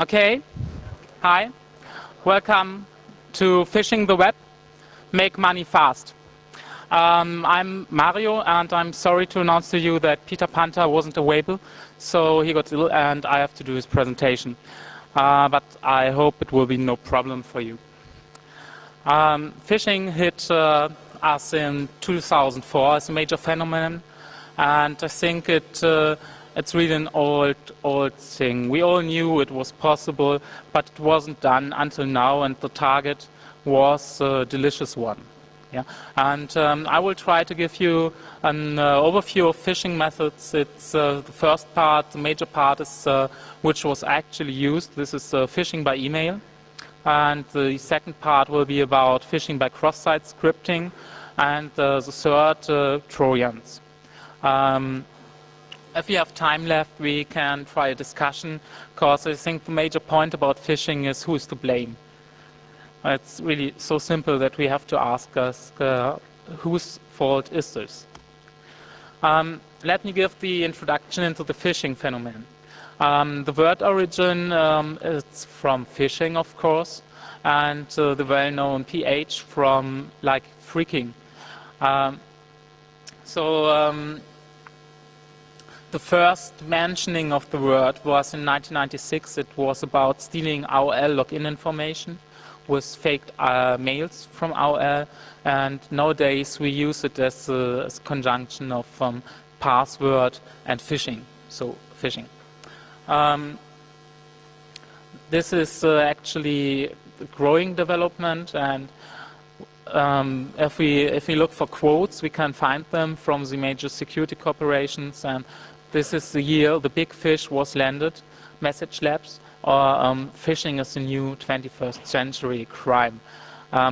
Okay, hi, welcome to Phishing the Web, make money fast. I'm Mario, and I'm sorry to announce to you that Peter Panther wasn't available, so he got ill and I have to do his presentation. But I hope it will be no problem for you. Phishing hit us in 2004 as a major phenomenon, and I think it's really an old thing. We all knew it was possible, but it wasn't done until now, and the target was a delicious one. Yeah, and I will try to give you an overview of phishing methods. It's the first part, the major part is which was actually used. This is phishing by email. And the second part will be about phishing by cross-site scripting, and the third, Trojans. If we have time left, we can try a discussion, because I think the major point about phishing is who is to blame. It's really so simple that we have to ask us whose fault is this. Let me give the introduction into the phishing phenomenon. The word origin is from phishing, of course, and the well-known PH from like freaking. The first mentioning of the word was in 1996. It was about stealing AOL login information with faked mails from AOL, and nowadays we use it as a conjunction of password and phishing, so phishing. This is actually a growing development, and if we look for quotes, we can find them from the major security corporations. And this is the year the big fish was landed, Message Labs, or phishing is the new 21st century crime.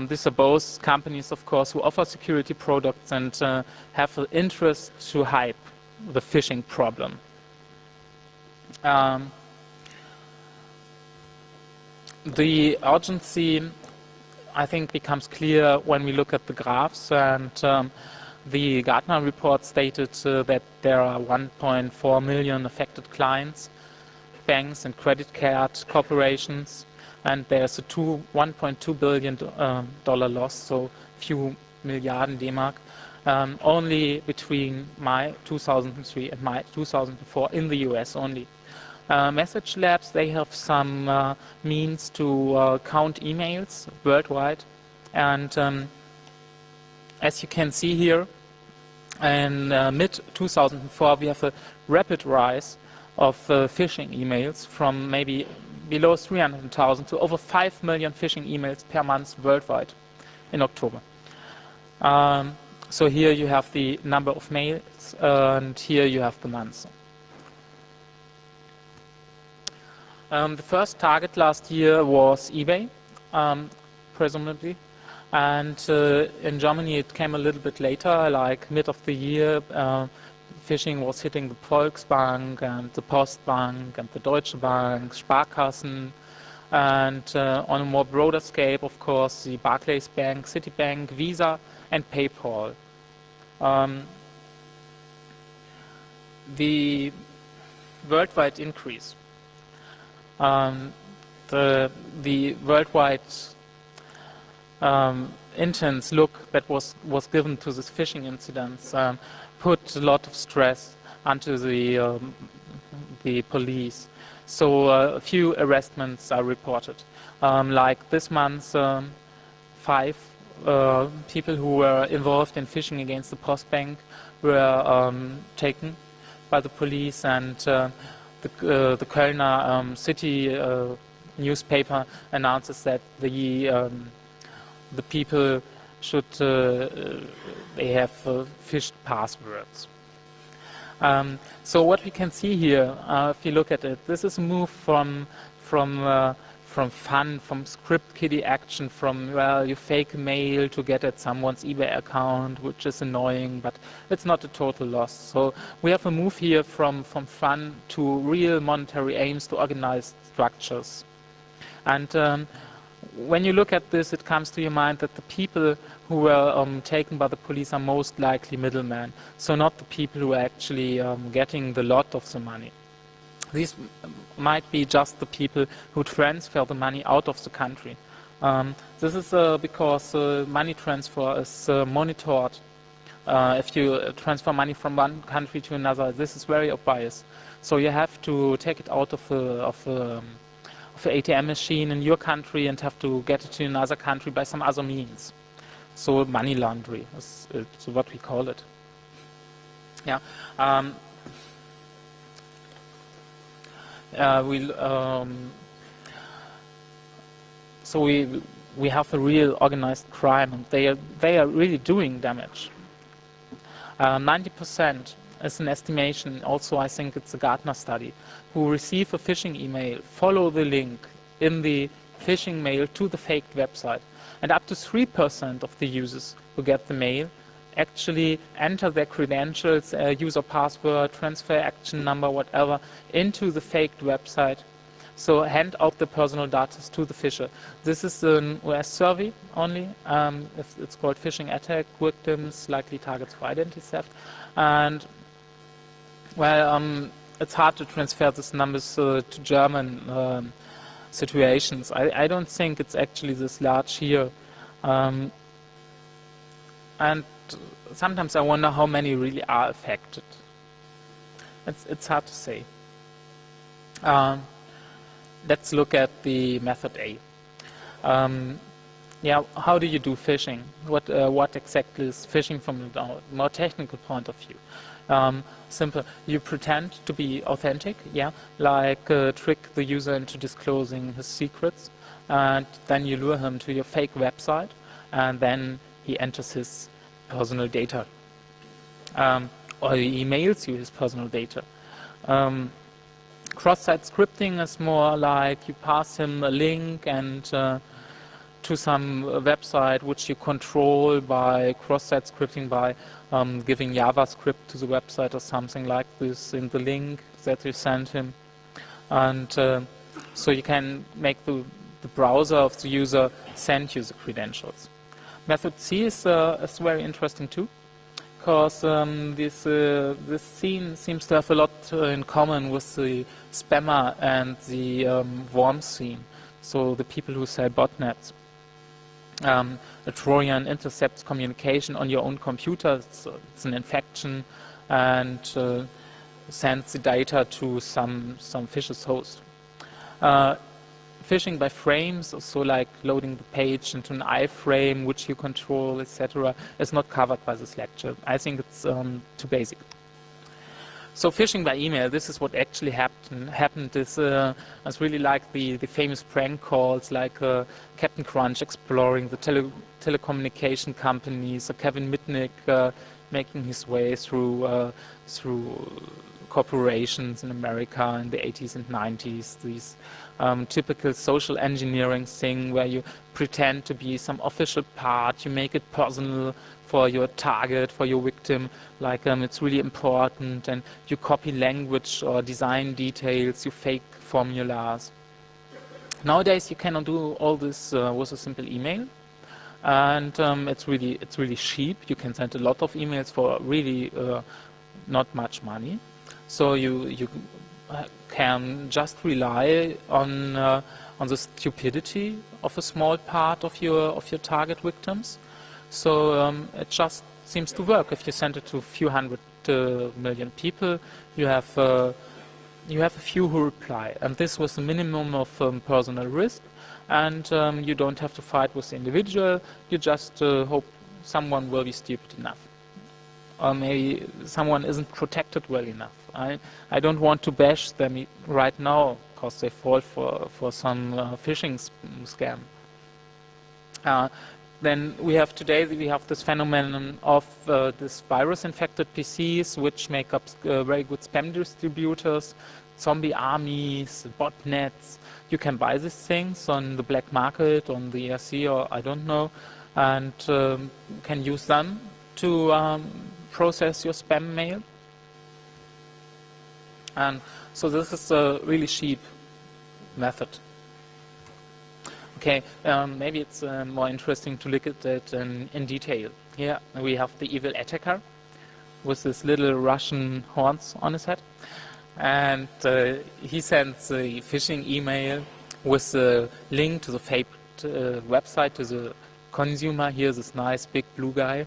These are both companies, of course, who offer security products and have the interest to hype the phishing problem. The urgency, I think, becomes clear when we look at the graphs, and the Gartner report stated that there are 1.4 million affected clients, banks and credit card corporations, and there's a $1.2 billion loss, so few milliarden D-Mark, only between May 2003 and May 2004 in the US only. Message Labs, they have some means to count emails worldwide, and as you can see here, in mid-2004 we have a rapid rise of phishing emails from maybe below 300,000 to over 5 million phishing emails per month worldwide in October. So here you have the number of mails, and here you have the months. The first target last year was eBay, presumably, and in Germany it came a little bit later, like mid of the year. Phishing was hitting the Volksbank and the Postbank and the Deutsche Bank, Sparkassen, and on a more broader scale, of course, the Barclays Bank, Citibank, Visa, and PayPal. The worldwide increase. The worldwide intense look that was given to this phishing incidents put a lot of stress onto the police. So a few arrestments are reported. Like this month, 5 people who were involved in phishing against the Postbank were taken by the police, and the Kölner city newspaper announces that the people should they have phished passwords. So what we can see here, if you look at it, this is a move from fun, from script kiddie action, from, well, you fake a mail to get at someone's eBay account, which is annoying, but it's not a total loss. So we have a move here from fun to real monetary aims, to organized structures. And when you look at this, it comes to your mind that the people who were taken by the police are most likely middlemen, so not the people who are actually getting the lot of the money. These might be just the people who transfer the money out of the country. This is because money transfer is monitored. If you transfer money from one country to another, this is very obvious. So you have to take it out of an ATM machine in your country and have to get it to another country by some other means. So money laundering is what we call it. Yeah. So we have a real organized crime, and they are really doing damage. 90% is an estimation. Also, I think it's a Gartner study. Who receive a phishing email, follow the link in the phishing mail to the faked website, and up to 3% of the users who get the mail actually enter their credentials, user password, transfer action number, whatever, into the faked website. So hand out the personal data to the phisher. This is an US survey only. It's called Phishing Attack Victims, Likely Targets for Identity Theft. And, well, it's hard to transfer these numbers to German situations. I don't think it's actually this large here. And sometimes I wonder how many really are affected. It's hard to say. Let's look at the method A. Yeah, how do you do phishing? What exactly is phishing from a more technical point of view? Simple. You pretend to be authentic, yeah, like trick the user into disclosing his secrets, and then you lure him to your fake website, and then he enters his personal data, or he emails you his personal data. Cross-site scripting is more like you pass him a link and to some website which you control by cross-site scripting, by giving JavaScript to the website or something like this in the link that you send him. And so you can make the browser of the user send you the credentials. Method C is very interesting too, because this scene seems to have a lot in common with the spammer and the worm scene, so the people who sell botnets. A Trojan intercepts communication on your own computer, it's an infection, and sends the data to some vicious host. Phishing by frames, so like loading the page into an iframe which you control, etc., is not covered by this lecture. I think it's too basic. So phishing by email, this is what actually happened. This is really like the famous prank calls, like Captain Crunch exploring the telecommunication companies, or Kevin Mitnick making his way through corporations in America in the 80s and 90s. These typical social engineering thing where you pretend to be some official part, you make it personal for your target, for your victim, like it's really important, and you copy language or design details, you fake formulas. Nowadays you cannot do all this with a simple email, and it's really cheap. You can send a lot of emails for really not much money. So you can just rely on the stupidity of a small part of your target victims. So it just seems to work. If you send it to a few hundred million people, you have a few who reply, and this was the minimum of personal risk. And you don't have to fight with the individual. You just hope someone will be stupid enough, or maybe someone isn't protected well enough. I don't want to bash them right now because they fall for some phishing scam. Then we have this phenomenon of this virus-infected PCs, which make up very good spam distributors, zombie armies, botnets. You can buy these things on the black market, on the ERC, or I don't know, and can use them to process your spam mail. And so this is a really cheap method. Okay, maybe it's more interesting to look at it in detail. Here we have the evil attacker with this little Russian horns on his head. and he sends a phishing email with a link to the fake website to the consumer. Here's this nice big blue guy,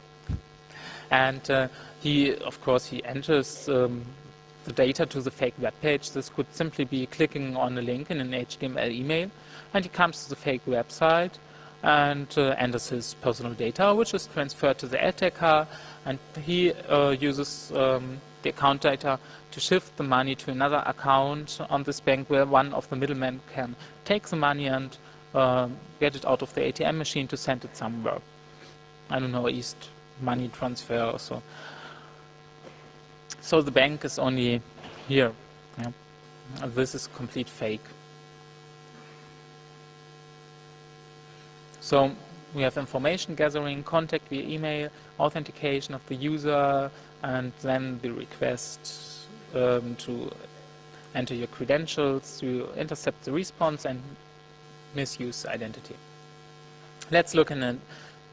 and of course he enters the data to the fake web page. This could simply be clicking on a link in an HTML email, and he comes to the fake website and enters his personal data, which is transferred to the attacker, and he uses the account data to shift the money to another account on this bank, where one of the middlemen can take the money and get it out of the ATM machine to send it somewhere. I don't know, East money transfer or so. So the bank is only here. Yeah. This is complete fake. So we have information gathering, contact via email, authentication of the user, and then the request to enter your credentials, to intercept the response and misuse identity. Let's look at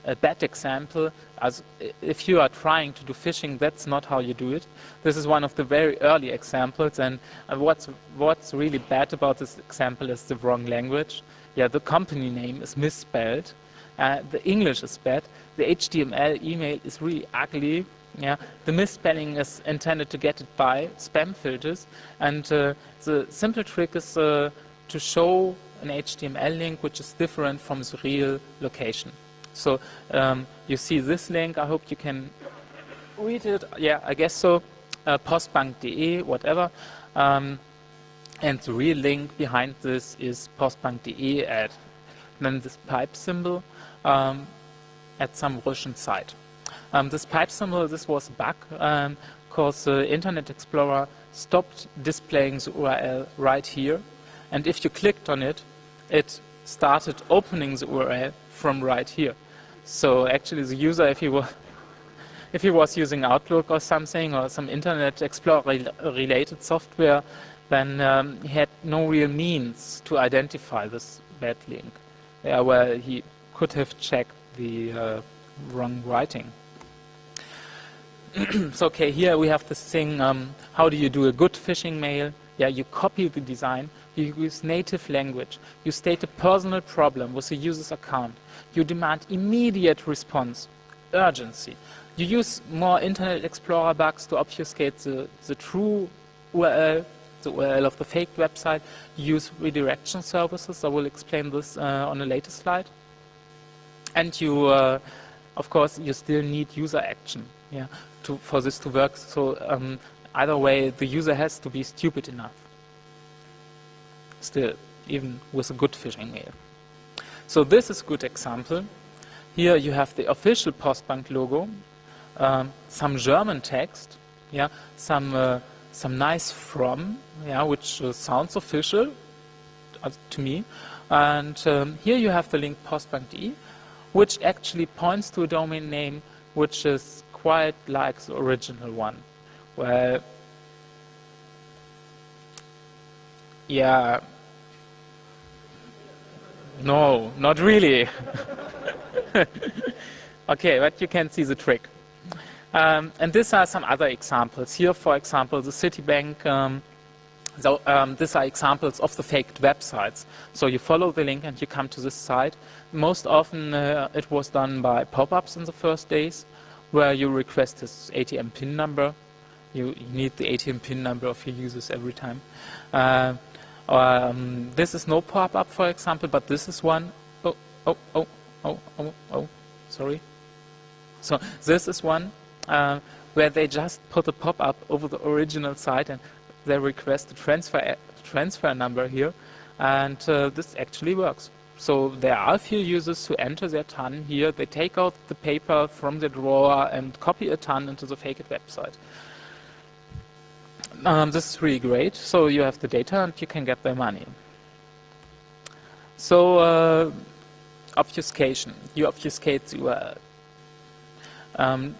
a bad example. As if you are trying to do phishing, that's not how you do it. This is one of the very early examples, and what's really bad about this example is the wrong language. Yeah, the company name is misspelled. The English is bad. The HTML email is really ugly. Yeah, the misspelling is intended to get it by spam filters, and the simple trick is to show an HTML link which is different from the real location. So you see this link. I hope you can read it. Yeah, I guess so. Postbank.de, whatever. And the real link behind this is postbank.de and then this pipe symbol at some Russian site. This pipe symbol, this was a bug because the Internet Explorer stopped displaying the URL right here. And if you clicked on it, it started opening the URL from right here. So actually the user, if he was using Outlook or something, or some Internet Explorer related software, then he had no real means to identify this bad link. Yeah, well, he could have checked the wrong writing. So okay, here we have this thing, how do you do a good phishing mail? Yeah, you copy the design, you use native language, you state a personal problem with the user's account, you demand immediate response, urgency. You use more Internet Explorer bugs to obfuscate the true URL, the URL of the fake website. You use redirection services. I will explain this on a later slide. And you, of course, you still need user action, yeah, for this to work. So either way, the user has to be stupid enough. Still, even with a good phishing mail. So this is a good example. Here you have the official Postbank logo, some German text, yeah, some nice from, yeah, which sounds official to me. And here you have the link postbank.de, which actually points to a domain name which is quite like the original one. Well, yeah, no, not really. Okay, but you can see the trick. And these are some other examples. Here, for example, the Citibank. These are examples of the faked websites. So you follow the link and you come to this site. Most often it was done by pop-ups in the first days, where you request this ATM PIN number. You need the ATM PIN number of your users every time. This is no pop-up, for example, but this is one. Sorry. So this is one where they just put a pop-up over the original site and they request a transfer number here, and this actually works. So there are a few users who enter their TAN here. They take out the paper from the drawer and copy a TAN into the faked website. This is really great. So you have the data and you can get their money. So obfuscation. You obfuscate the URL.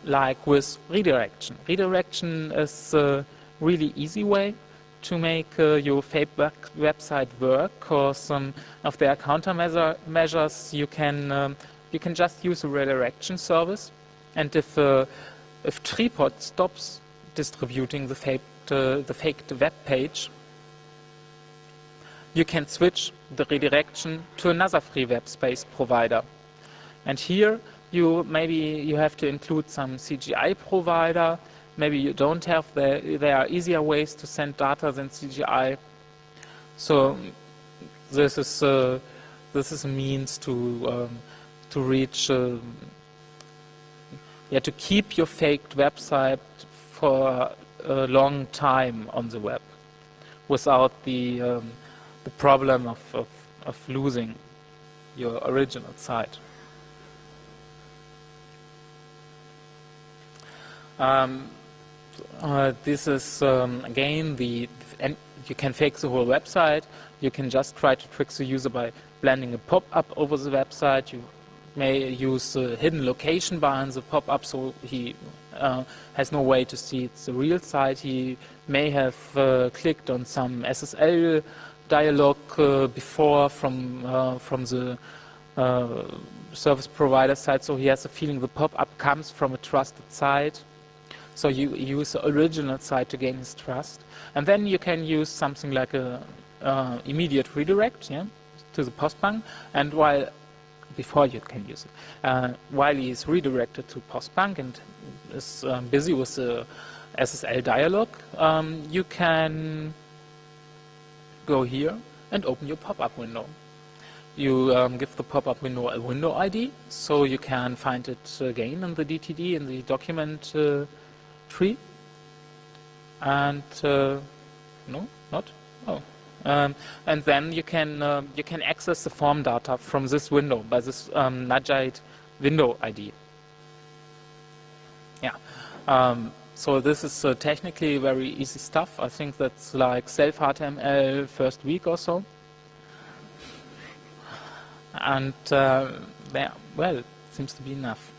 Like with redirection. Redirection is a really easy way to make your fake website work, because of their countermeasures you can just use a redirection service, and if Tripod stops distributing the fake faked web page, you can switch the redirection to another free web space provider. And here maybe you have to include some CGI provider. Maybe you don't have. There are easier ways to send data than CGI. So this is a means to reach, to keep your faked website for a long time on the web, without the problem of losing your original site. This is again and you can fake the whole website. You can just try to trick the user by blending a pop-up over the website. You may use a hidden location bar in the pop-up, so he has no way to see it's the real site. He may have clicked on some SSL dialog before from the service provider side, so he has a feeling the pop-up comes from a trusted site. So you use the original site to gain his trust. And then you can use something like a immediate redirect, to the Postbank. And before you can use it, while he is redirected to Postbank and is busy with the SSL dialog, you can go here and open your pop-up window. You give the pop-up window a window ID, so you can find it again in the DTD, in the document tree. And no, not. Oh. And then you can access the form data from this window by this Najite window ID. Yeah. So this is technically very easy stuff. I think that's like self-HTML first week or so. And well, it seems to be enough.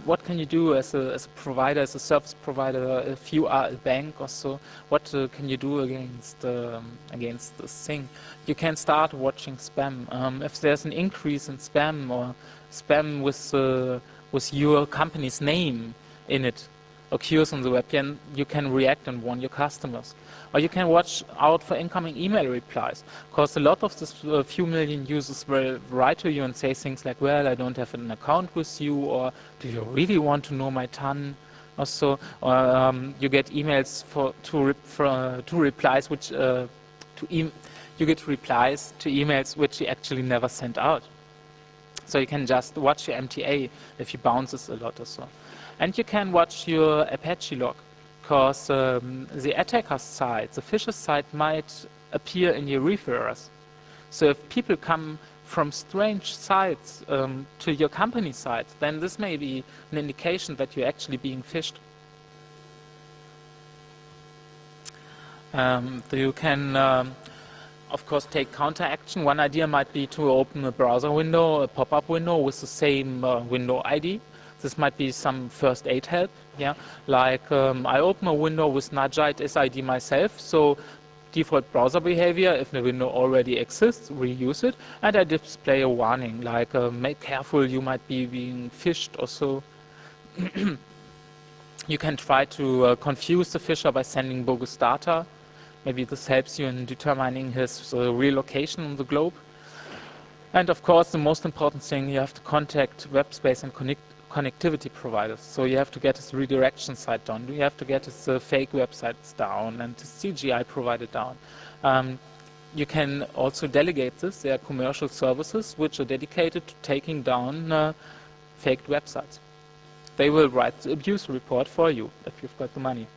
What can you do as a provider, as a service provider, if you are a bank or so? What can you do against this thing? You can start watching spam. If there's an increase in spam or spam with your company's name in it occurs on the web, you can react and warn your customers. Or you can watch out for incoming email replies, because a lot of this few million users will write to you and say things like, well, I don't have an account with you, or do you really want to know my TAN? Or so, or you get emails to replies which you get replies to emails which you actually never sent out. So you can just watch your MTA if he bounces a lot or so. And you can watch your Apache log, because the attacker's site, the phish's site, might appear in your referrers. So if people come from strange sites to your company site, then this may be an indication that you're actually being phished. You can, of course, take counteraction. One idea might be to open a browser window, a pop-up window with the same window ID. This might be some first aid help, like I open a window with Najite SID myself, so default browser behavior, if the window already exists, reuse it, and I display a warning, like make careful, you might be being phished or so. You can try to confuse the phisher by sending bogus data. Maybe this helps you in determining his real location on the globe. And of course, the most important thing, you have to contact web space and connectivity providers. So you have to get his redirection site down. You have to get his fake websites down and his CGI provider down. You can also delegate this. There are commercial services which are dedicated to taking down faked websites. They will write the abuse report for you if you've got the money.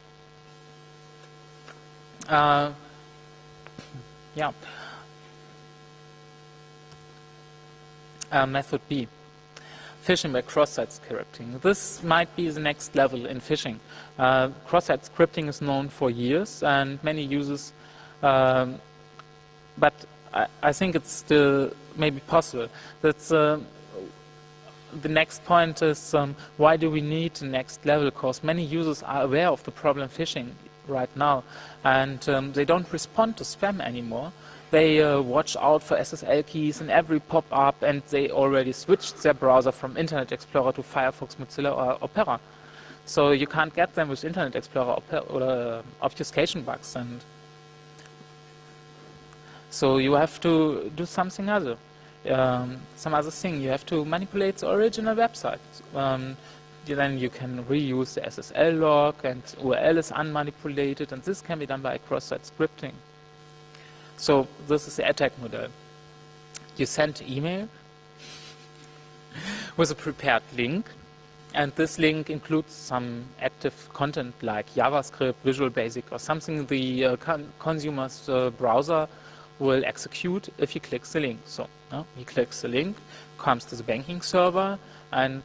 Method B. Phishing by cross-site scripting. This might be the next level in phishing. Cross-site scripting is known for years and many users, but I think it's still maybe possible. That's the next point is why do we need the next level? Because many users are aware of the problem phishing right now, and they don't respond to spam anymore. They watch out for SSL keys in every pop-up, and they already switched their browser from Internet Explorer to Firefox, Mozilla, or Opera. So you can't get them with Internet Explorer or obfuscation bugs, and so you have to do something other, some other thing. You have to manipulate the original website. Then you can reuse the SSL log, and URL is unmanipulated, and this can be done by cross-site scripting. So this is the attack model. You send email with a prepared link, and this link includes some active content like JavaScript, Visual Basic, or something the consumer's browser will execute if he clicks the link. So he clicks the link, comes to the banking server, and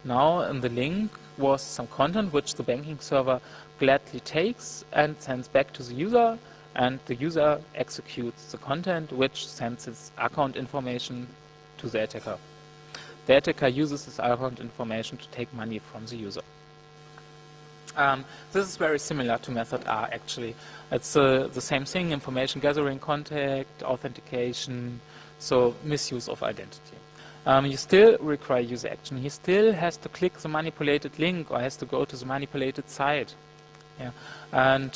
now in the link was some content which the banking server gladly takes and sends back to the user, and the user executes the content which sends its account information to the attacker. The attacker uses this account information to take money from the user. This is very similar to method R, actually. It's the same thing: information gathering, contact, authentication, so misuse of identity. You still require user action. He still has to click the manipulated link or has to go to the manipulated site. Yeah. And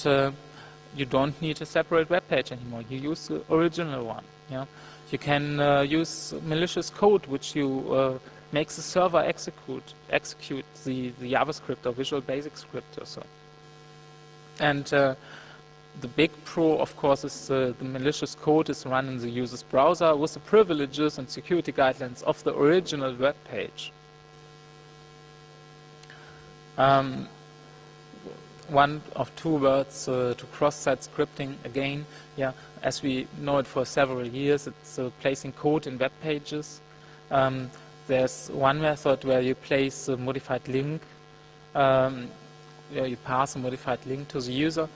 you don't need a separate web page anymore. You use the original one. Yeah. You can use malicious code which you makes the server execute the JavaScript or Visual Basic script or so. And the big pro, of course, is the malicious code is run in the user's browser with the privileges and security guidelines of the original web page. One of two words to cross-site scripting again. Yeah, as we know it for several years, it's placing code in web pages. There's one method where you place a modified link, where you pass a modified link to the user,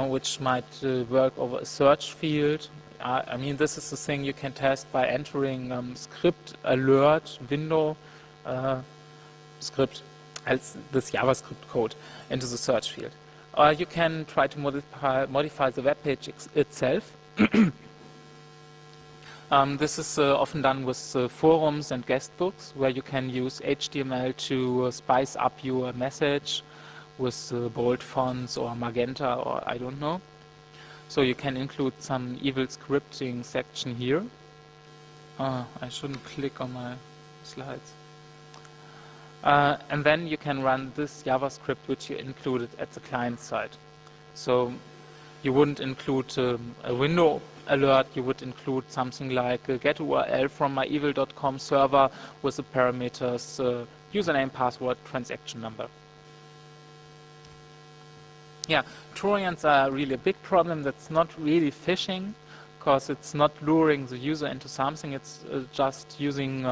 which might work over a search field. I mean, this is the thing you can test by entering script alert window script as this JavaScript code into the search field. Or you can try to modify the web page itself. This is often done with forums and guest books, where you can use HTML to spice up your message with bold fonts or magenta or I don't know. So you can include some evil scripting section here. I shouldn't click on my slides. And then you can run this JavaScript which you included at the client side. So you wouldn't include a window alert, you would include something like get URL from my evil.com server with the parameters username, password, transaction number. Yeah, Trojans are really a big problem. That's not really phishing, because it's not luring the user into something. It's just using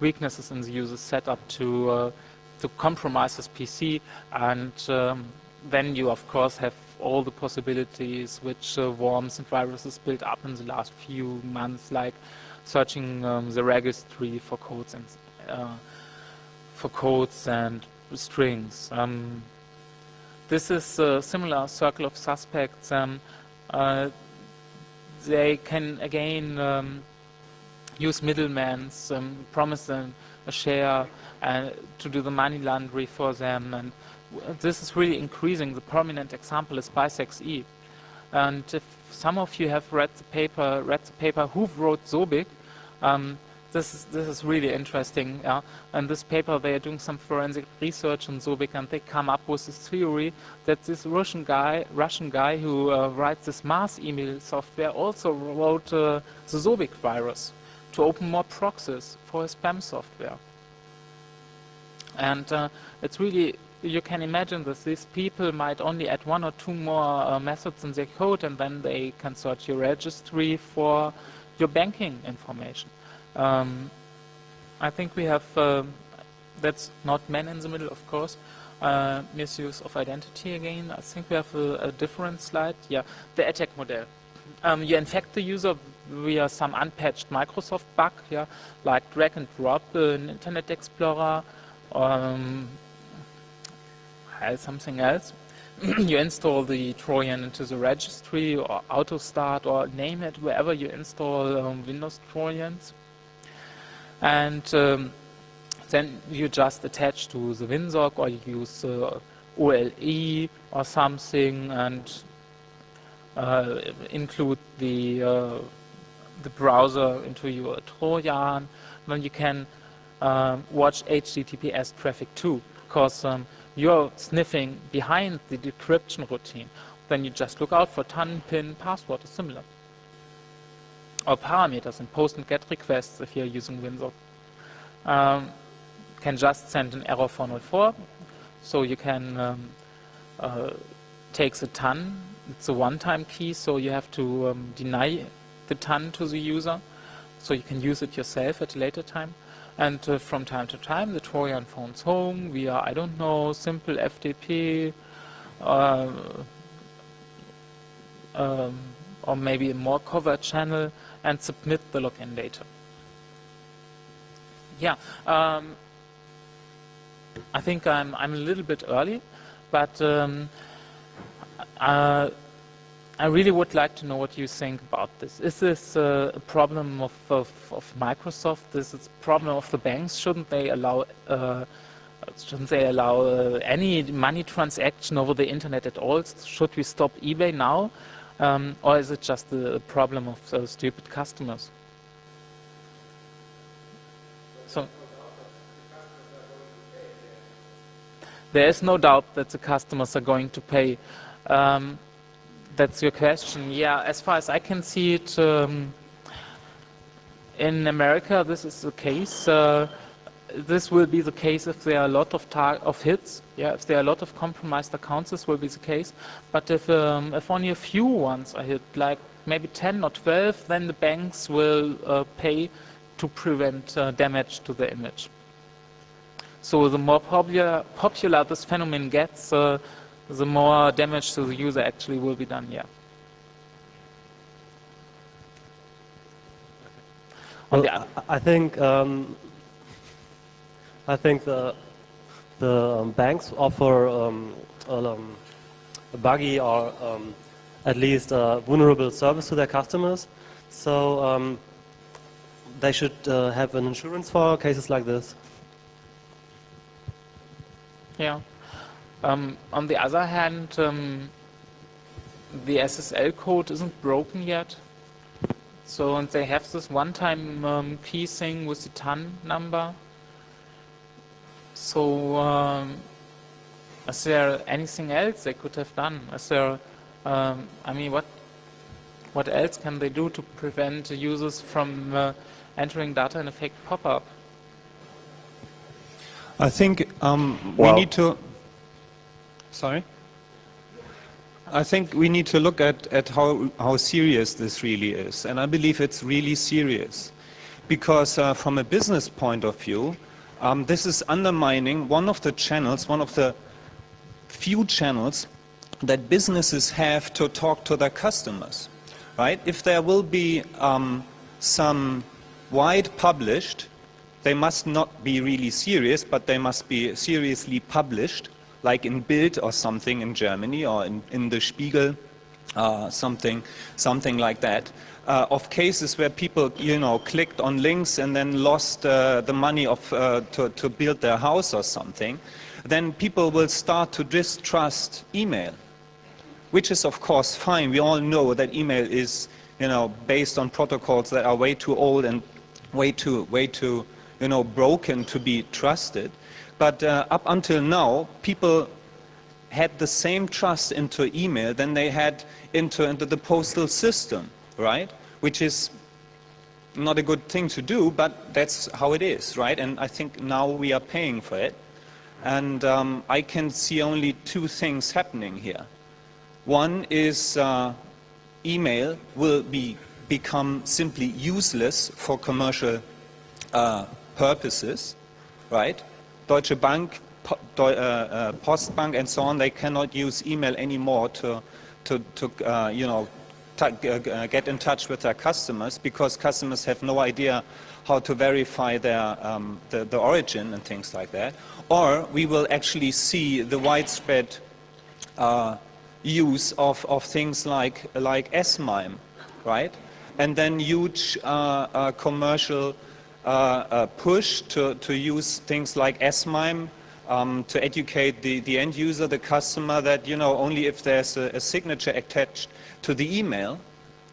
weaknesses in the user's setup to compromise his PC, and then you of course have all the possibilities which worms and viruses built up in the last few months, like searching the registry for codes and strings. This is a similar circle of suspects. They can again use middlemen, promise them a share to do the money laundering for them, and this is really increasing. The prominent example is BiseXE. And if some of you have read the paper Who Wrote Sobik, this is really interesting. In this paper they are doing some forensic research on Sobik, and they come up with this theory that this Russian guy who writes this mass email software also wrote the Sobik virus to open more proxies for his spam software. And it's really, you can imagine that these people might only add one or two more methods in their code, and then they can search your registry for your banking information. I think we have, that's not man in the middle, of course, misuse of identity again. I think we have a different slide. Yeah, the attack model. You infect the user via some unpatched Microsoft bug, yeah, like drag and drop in Internet Explorer, something else. You install the Trojan into the registry or AutoStart or name it wherever you install Windows Trojans. And then you just attach to the WinSock, or you use OLE or something, and include the browser into your Trojan. Then you can watch HTTPS traffic too, because you're sniffing behind the decryption routine. Then you just look out for ton, pin, password is similar. Or parameters in post and get requests if you're using WinSock. Can just send an error 404, so you can take the ton. It's a one-time key, so you have to deny the ton to the user, so you can use it yourself at a later time. And from time to time, the Trojan phones home via, I don't know, simple FTP, or maybe a more covert channel, and submit the login data. Yeah, I think I'm a little bit early, but I really would like to know what you think about this. Is this a problem of Microsoft? Is it a problem of the banks? Shouldn't they allow any money transaction over the internet at all? Should we stop eBay now? Or is it just a problem of stupid customers? So there is no doubt that the customers are going to pay. That's your question. Yeah, as far as I can see it, in America this is the case. This will be the case if there are a lot of hits. Yeah, if there are a lot of compromised accounts, this will be the case. But if only a few ones are hit, like maybe 10 or 12, then the banks will pay to prevent damage to the image. So the more popular this phenomenon gets, the more damage to the user actually will be done. Yeah. Well, I think the banks offer a buggy or at least a vulnerable service to their customers. So they should have an insurance for cases like this. Yeah. On the other hand, the SSL code isn't broken yet. So, and they have this one-time key thing with the TAN number. So, is there anything else they could have done? Is there, I mean, what else can they do to prevent users from entering data in a fake pop-up? I think we need to. Sorry? I think we need to look at how serious this really is. And I believe it's really serious. Because from a business point of view, this is undermining one of the channels, one of the few channels that businesses have to talk to their customers. Right? If there will be some wide published, they must not be really serious, but they must be seriously published, like in Bild or something in Germany, or in the Spiegel, something like that, of cases where people, clicked on links and then lost the money to build their house or something, then people will start to distrust email, which is of course fine. We all know that email is, based on protocols that are way too old and way too broken to be trusted. But up until now, people had the same trust into email than they had into the postal system, right? Which is not a good thing to do, but that's how it is, right? And I think now we are paying for it. And I can see only two things happening here. One is email will become simply useless for commercial purposes, right? Deutsche Bank, Postbank, and so on, they cannot use email anymore to get in touch with their customers, because customers have no idea how to verify their the origin and things like that. Or we will actually see the widespread use of things like S-MIME, right? And then huge commercial push to use things like S-MIME to educate the end user, the customer, that only if there's a signature attached to the email,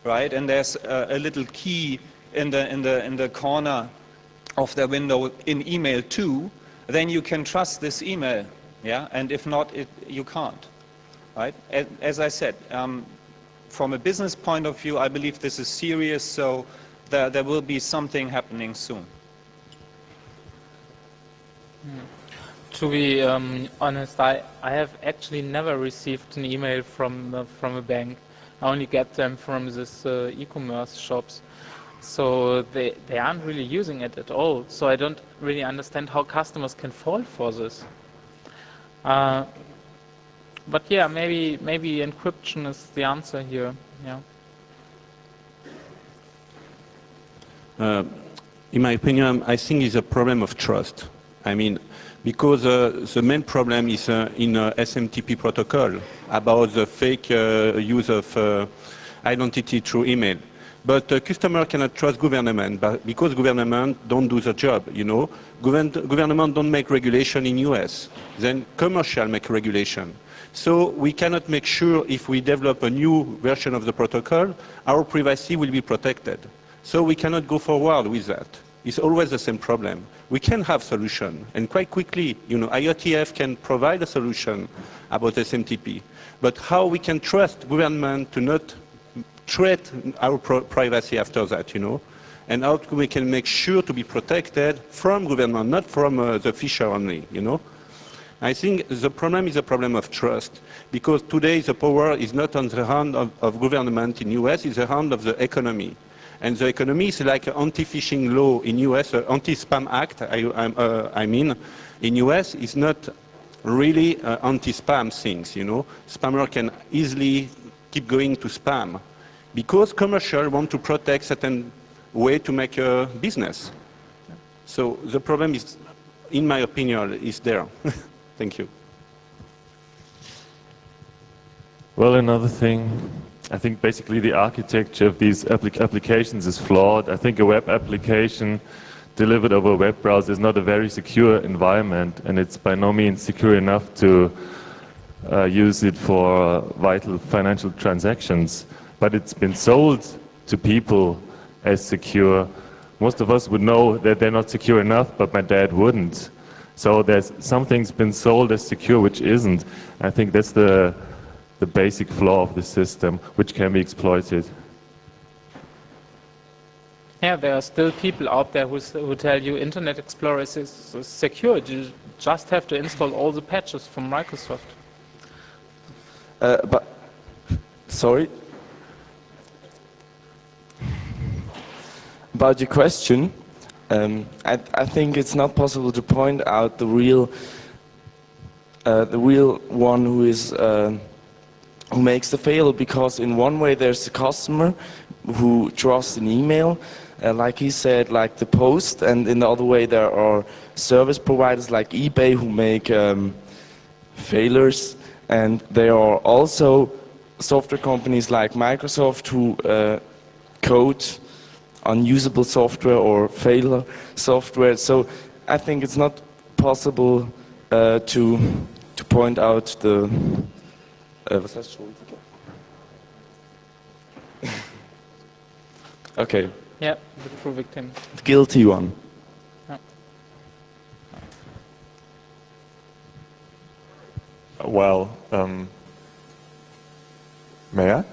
right, and there's a little key in the corner of the window in email too, then you can trust this email, yeah, and if not, you can't, right? As I said, from a business point of view, I believe this is serious, so there will be something happening soon. To be honest, I have actually never received an email from a bank. I only get them from this e-commerce shops. So they aren't really using it at all. So I don't really understand how customers can fall for this. But yeah, maybe encryption is the answer here. Yeah. In my opinion, I think it's a problem of trust. I mean, because the main problem is in SMTP protocol about the fake use of identity through email. But customer cannot trust government because government don't do the job, Government don't make regulation in US. Then commercial make regulation. So we cannot make sure if we develop a new version of the protocol, our privacy will be protected. So we cannot go forward with that. It's always the same problem. We can have solution, and quite quickly, IOTF can provide a solution about SMTP. But how we can trust government to not threat our privacy after that, and how we can make sure to be protected from government, not from the fisher only, I think the problem is a problem of trust, because today the power is not on the hand of government in US, it's the hand of the economy. And the economy is like an anti-phishing law in US, anti-spam act, I mean, in US is not really anti-spam things, Spammer can easily keep going to spam, because commercial want to protect certain way to make a business. So the problem is, in my opinion, is there. Thank you. Well, another thing, I think basically the architecture of these applications is flawed. I think a web application delivered over a web browser is not a very secure environment, and it's by no means secure enough to use it for vital financial transactions. But it's been sold to people as secure. Most of us would know that they're not secure enough, but my dad wouldn't. So there's something's been sold as secure which isn't. I think that's the basic flaw of the system, which can be exploited. Yeah, there are still people out there who tell you Internet Explorer is secure. You just have to install all the patches from Microsoft. But sorry. About your question, I think it's not possible to point out the real one who is who makes the fail, because in one way there's the customer who trusts an email, like he said, like the post, and in the other way there are service providers like eBay who make failures, and there are also software companies like Microsoft who code unusable software or failure software. So I think it's not possible to point out the was heißt Schuldige? Okay. Yeah, the true victim. The guilty one. Yeah. Well, may I?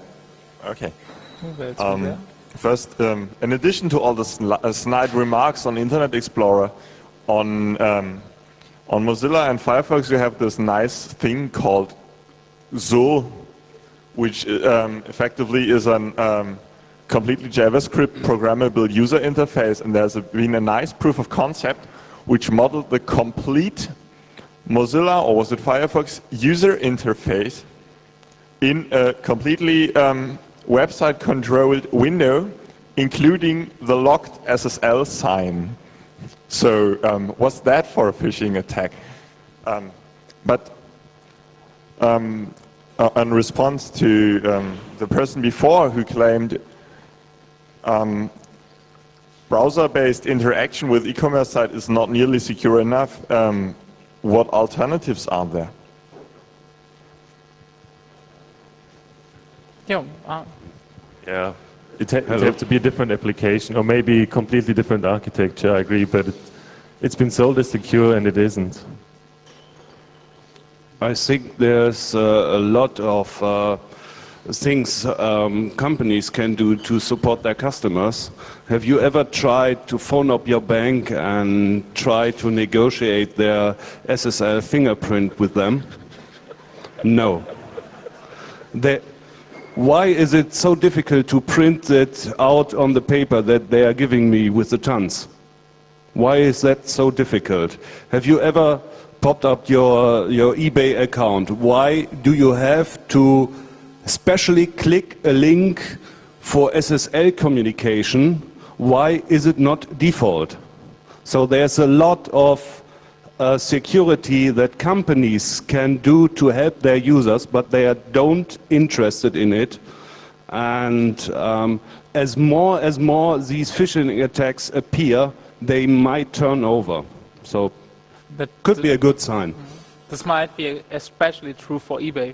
Okay. First, in addition to all the snide remarks on Internet Explorer, on Mozilla and Firefox, you have this nice thing called So, which effectively is a completely JavaScript programmable user interface, and there's been a nice proof of concept which modeled the complete Mozilla, or was it Firefox, user interface in a completely website-controlled window, including the locked SSL sign. So what's that for a phishing attack? In response to the person before who claimed browser-based interaction with e-commerce site is not nearly secure enough, what alternatives are there? Yeah, Yeah, it have to be a different application or maybe completely different architecture, I agree, but it's been sold as secure and it isn't. I think there's a lot of things companies can do to support their customers. Have you ever tried to phone up your bank and try to negotiate their SSL fingerprint with them? No. Why is it so difficult to print it out on the paper that they are giving me with the tons? Why is that so difficult? Have you ever popped up your eBay account? Why do you have to especially click a link for SSL communication? Why is it not default? So there's a lot of security that companies can do to help their users, but they are don't interested in it. And as more these phishing attacks appear, they might turn over. So that could be a good sign. This might be especially true for eBay.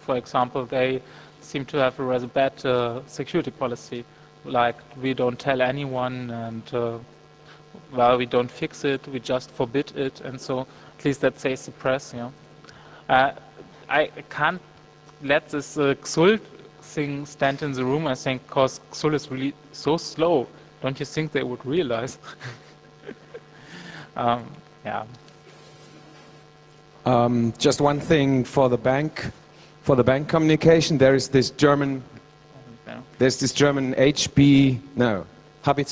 For example, they seem to have a rather bad security policy. Like, we don't tell anyone, and well, we don't fix it, we just forbid it, and so at least that says the press. I can't let this XUL thing stand in the room, I think, because XUL is really so slow. Don't you think they would realize? Yeah. Just one thing for the bank communication. There is this German,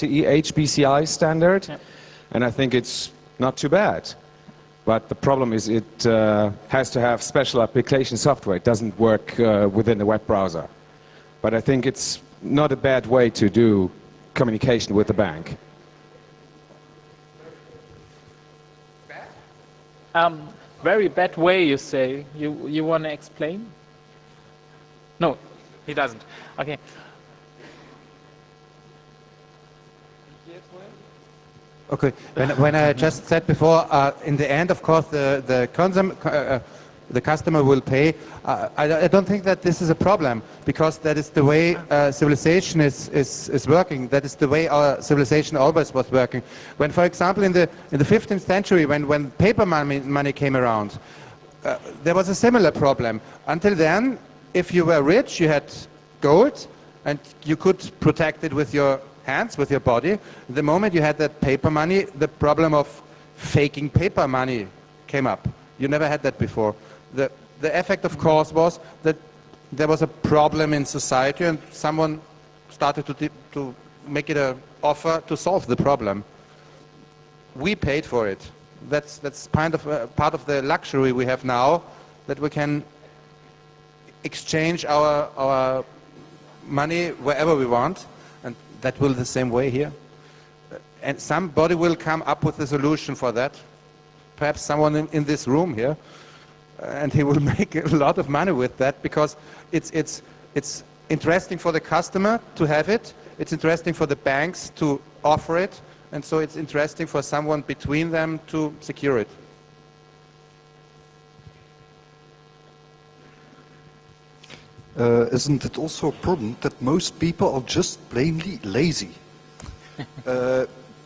HBCI standard, and I think it's not too bad. But the problem is it has to have special application software. It doesn't work within the web browser. But I think it's not a bad way to do communication with the bank. Very bad way, you say. You want to explain? No, he doesn't. Okay. Okay. When I just said before, in the end, of course, the customer will pay. I don't think that this is a problem, because that is the way civilization is working. That is the way our civilization always was working. When, for example, in the 15th century, when paper money came around, there was a similar problem. Until then, if you were rich, you had gold, and you could protect it with your hands, with your body. The moment you had that paper money, the problem of faking paper money came up. You never had that before. The effect, of course, was that there was a problem in society, and someone started to make it an offer to solve the problem. We paid for it. That's kind of part of the luxury we have now, that we can exchange our money wherever we want, and that will the same way here. And somebody will come up with a solution for that. Perhaps someone in this room here, and he will make a lot of money with that, because it's interesting for the customer to have it, it's interesting for the banks to offer it, and so it's interesting for someone between them to secure it. Isn't it also a problem that most people are just plainly lazy?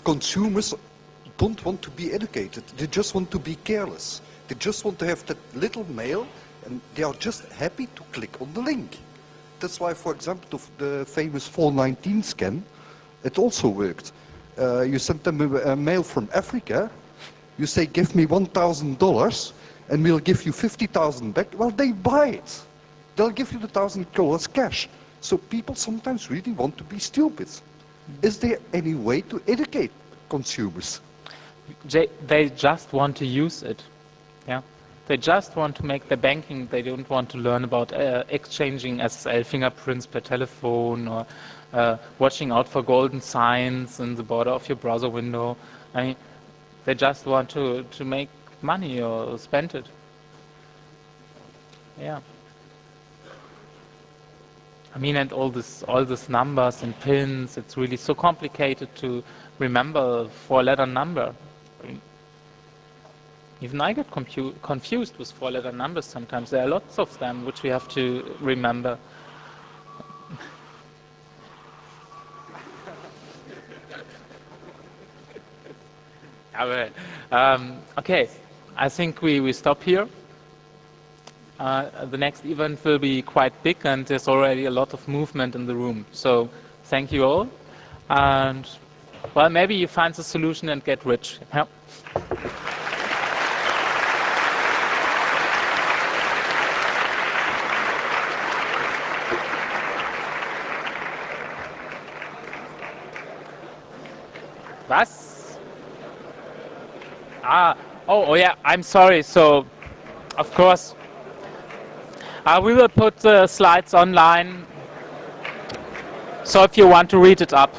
Consumers don't want to be educated, they just want to be careless. They just want to have that little mail, and they are just happy to click on the link. That's why, for example, the famous 419 scan, it also worked. You send them a mail from Africa, you say, give me $1,000, and we'll give you 50,000 back. Well, they buy it. They'll give you the $1,000 cash. So people sometimes really want to be stupid. Is there any way to educate consumers? They just want to use it. Yeah, they just want to make their banking. They don't want to learn about exchanging SSL fingerprints per telephone, or watching out for golden signs in the border of your browser window. I mean, they just want to make money or spend it. Yeah. I mean, and all this numbers and pins, it's really so complicated to remember a 4-letter number. I mean, even I get confused with 4-letter numbers sometimes. There are lots of them which we have to remember. Okay, I think we stop here. The next event will be quite big, and there's already a lot of movement in the room. So thank you all. And, well, maybe you find the solution and get rich. Yeah. Was? Oh yeah, I'm sorry. So, of course, we will put the slides online. So if you want to read it up.